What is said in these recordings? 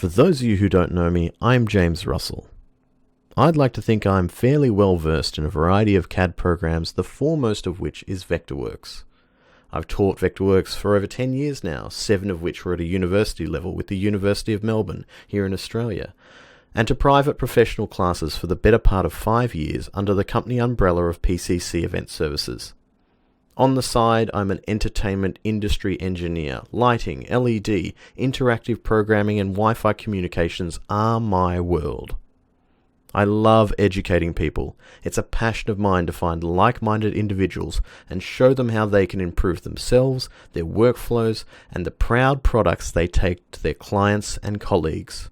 For those of you who don't know me, I'm James Russell. I'd like to think I'm fairly well versed in a variety of CAD programs, the foremost of which is Vectorworks. I've taught Vectorworks for over 10 years now, 7 of which were at a university level with the University of Melbourne here in Australia, and to private professional classes for the better part of 5 years under the company umbrella of PCC Event Services. On the side, I'm an entertainment industry engineer. Lighting, LED, interactive programming and Wi-Fi communications are my world. I love educating people. It's a passion of mine to find like-minded individuals and show them how they can improve themselves, their workflows, and the proud products they take to their clients and colleagues.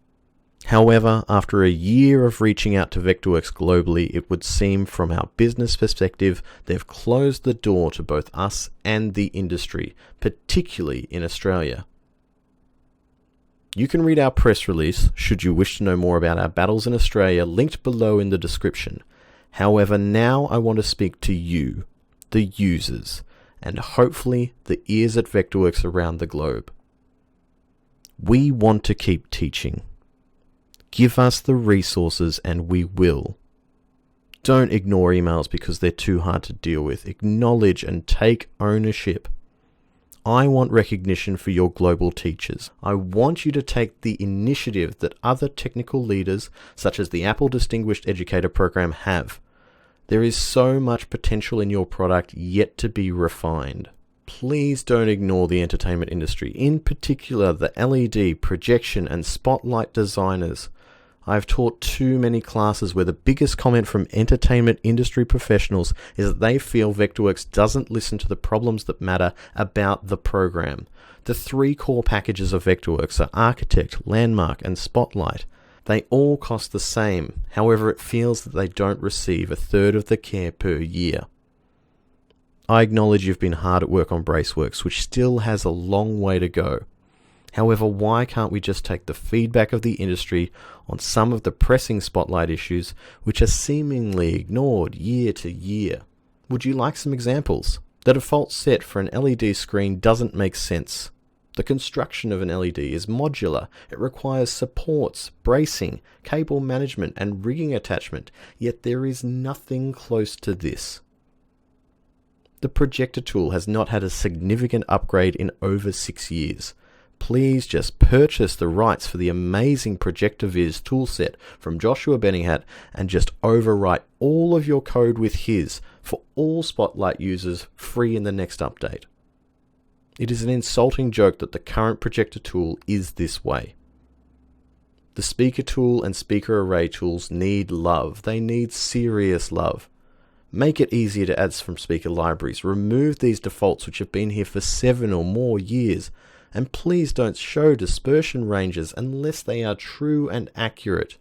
However, after a year of reaching out to Vectorworks globally, it would seem from our business perspective, they've closed the door to both us and the industry, particularly in Australia. You can read our press release, should you wish to know more about our battles in Australia, linked below in the description. However, now I want to speak to you, the users, and hopefully the ears at Vectorworks around the globe. We want to keep teaching. Give us the resources and we will. Don't ignore emails because they're too hard to deal with. Acknowledge and take ownership. I want recognition for your global teachers. I want you to take the initiative that other technical leaders, such as the Apple Distinguished Educator Program, have. There is so much potential in your product yet to be refined. Please don't ignore the entertainment industry, in particular the LED, projection and spotlight designers. I've taught too many classes where the biggest comment from entertainment industry professionals is that they feel Vectorworks doesn't listen to the problems that matter about the program. The 3 core packages of Vectorworks are Architect, Landmark and Spotlight. They all cost the same, however it feels that they don't receive 1/3 of the care per year. I acknowledge you've been hard at work on Braceworks, which still has a long way to go. However, why can't we just take the feedback of the industry on some of the pressing spotlight issues which are seemingly ignored year to year? Would you like some examples? The default set for an LED screen doesn't make sense. The construction of an LED is modular. It requires supports, bracing, cable management and rigging attachment, yet there is nothing close to this. The Projector tool has not had a significant upgrade in over 6 years. Please just purchase the rights for the amazing ProjectorViz toolset from Joshua Benninghat and just overwrite all of your code with his for all Spotlight users free in the next update. It is an insulting joke that the current Projector tool is this way. The speaker tool and speaker array tools need love. They need serious love. Make it easier to add from speaker libraries. Remove these defaults which have been here for 7 or more years. And please don't show dispersion ranges unless they are true and accurate.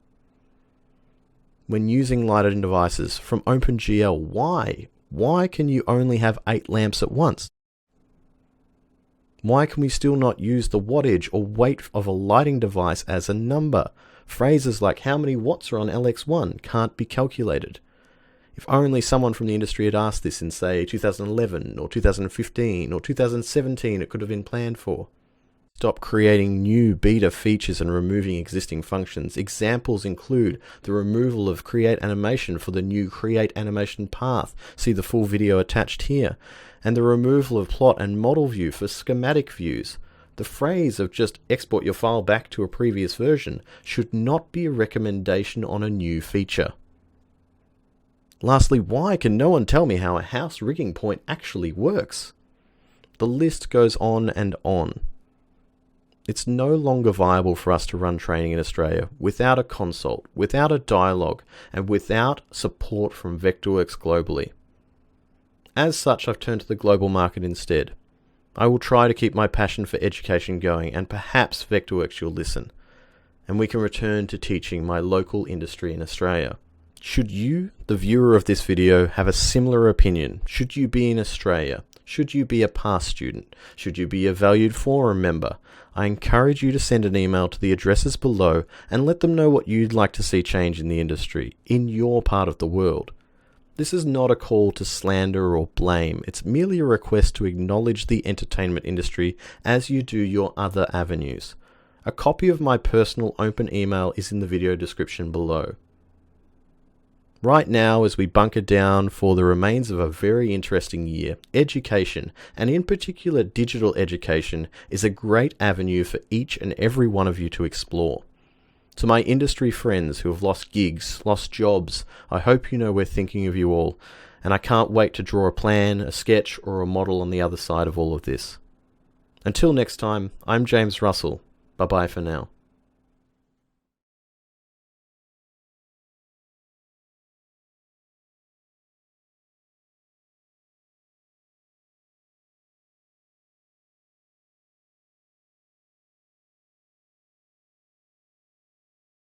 When using lighted devices from OpenGL, why? Why can you only have 8 lamps at once? Why can we still not use the wattage or weight of a lighting device as a number? Phrases like how many watts are on LX1 can't be calculated. If only someone from the industry had asked this in, say, 2011 or 2015 or 2017, it could have been planned for. Stop creating new beta features and removing existing functions. Examples include the removal of Create Animation for the new Create Animation path, see the full video attached here, and the removal of Plot and Model View for schematic views. The phrase of just export your file back to a previous version should not be a recommendation on a new feature. Lastly, why can no one tell me how a house rigging point actually works? The list goes on and on. It's no longer viable for us to run training in Australia without a consult, without a dialogue, and without support from Vectorworks globally. As such, I've turned to the global market instead. I will try to keep my passion for education going, and perhaps Vectorworks will listen, and we can return to teaching my local industry in Australia. Should you, the viewer of this video, have a similar opinion? Should you be in Australia? Should you be a past student? Should you be a valued forum member? I encourage you to send an email to the addresses below and let them know what you'd like to see change in the industry, in your part of the world. This is not a call to slander or blame. It's merely a request to acknowledge the entertainment industry as you do your other avenues. A copy of my personal open email is in the video description below. Right now, as we bunker down for the remains of a very interesting year, education, and in particular digital education, is a great avenue for each and every one of you to explore. To my industry friends who have lost gigs, lost jobs, I hope you know we're thinking of you all, and I can't wait to draw a plan, a sketch, or a model on the other side of all of this. Until next time, I'm James Russell. Bye-bye for now.